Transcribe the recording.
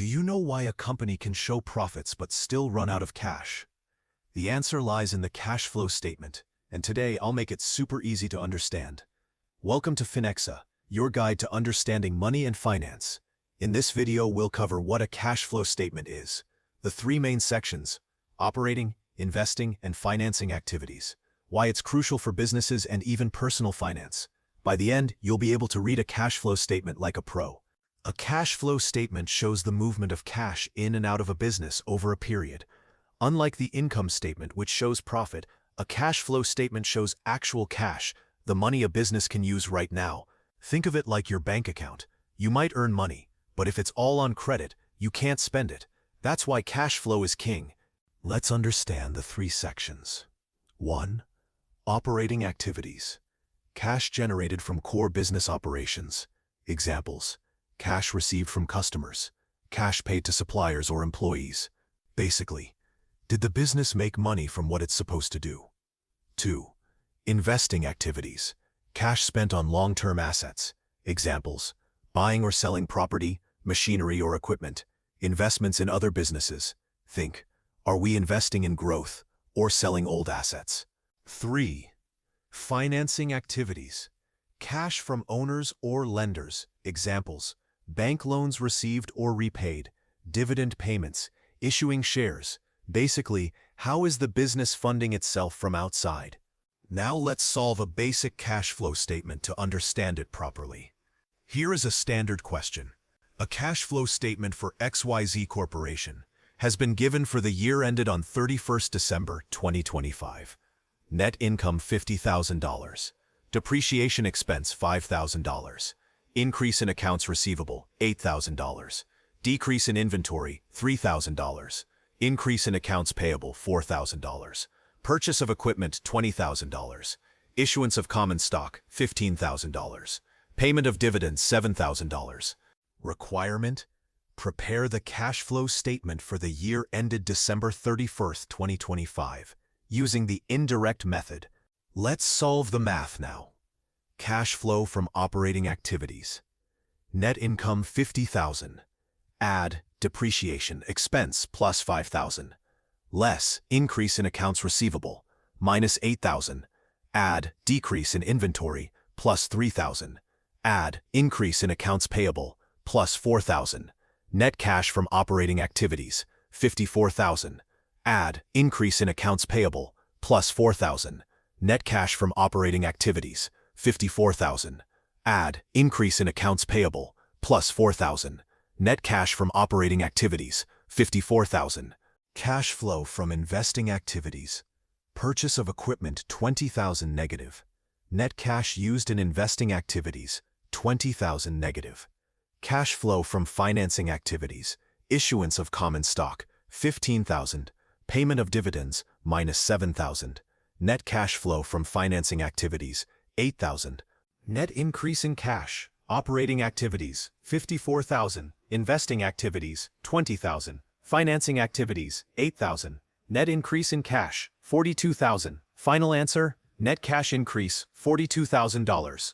Do you know why a company can show profits but still run out of cash? The answer lies in the cash flow statement, and today I'll make it super easy to understand. Welcome to Finexa, your guide to understanding money and finance. In this video, we'll cover what a cash flow statement is, the three main sections: operating, investing, and financing activities, why it's crucial for businesses and even personal finance. By the end, you'll be able to read a cash flow statement like a pro. A cash flow statement shows the movement of cash in and out of a business over a period. Unlike the income statement, which shows profit, a cash flow statement shows actual cash, the money a business can use right now. Think of it like your bank account. You might earn money, but if it's all on credit, you can't spend it. That's why cash flow is king. Let's understand the three sections. 1. Operating activities. Cash generated from core business operations. Examples: cash received from customers, cash paid to suppliers or employees. Basically, did the business make money from what it's supposed to do? 2. Investing activities. Cash spent on long-term assets. Examples: buying or selling property, machinery or equipment, investments in other businesses. Think, are we investing in growth or selling old assets? 3. Financing activities. Cash from owners or lenders. Examples: bank loans received or repaid, dividend payments, issuing shares. Basically, how is the business funding itself from outside? Now let's solve a basic cash flow statement to understand it properly. Here is a standard question. A cash flow statement for XYZ Corporation has been given for the year ended on 31st December 2025. Net income $50,000. Depreciation expense $5,000. Increase in accounts receivable, $8,000. Decrease in inventory, $3,000. Increase in accounts payable, $4,000. Purchase of equipment, $20,000. Issuance of common stock, $15,000. Payment of dividends, $7,000. Requirement: prepare the cash flow statement for the year ended December 31st, 2025, using the indirect method. Let's solve the math now. Cash flow from operating activities. Net income $50,000. Add depreciation expense plus $5,000. Less increase in accounts receivable minus $8,000. Add decrease in inventory plus $3,000. Add increase in accounts payable plus $4,000. Net cash from operating activities $54,000. Add increase in accounts payable plus $4,000. Net cash from operating activities $54,000. Add increase in accounts payable plus $4,000. Net cash from operating activities $54,000. Cash flow from investing activities. Purchase of equipment $20,000 negative. Net cash used in investing activities $20,000 negative. Cash flow from financing activities. Issuance of common stock $15,000. Payment of dividends minus $7,000. Net cash flow from financing activities $8,000. Net increase in cash. Operating activities $54,000. Investing activities $20,000. Financing activities $8,000. Net increase in cash $42,000. Final answer: net cash increase $42,000.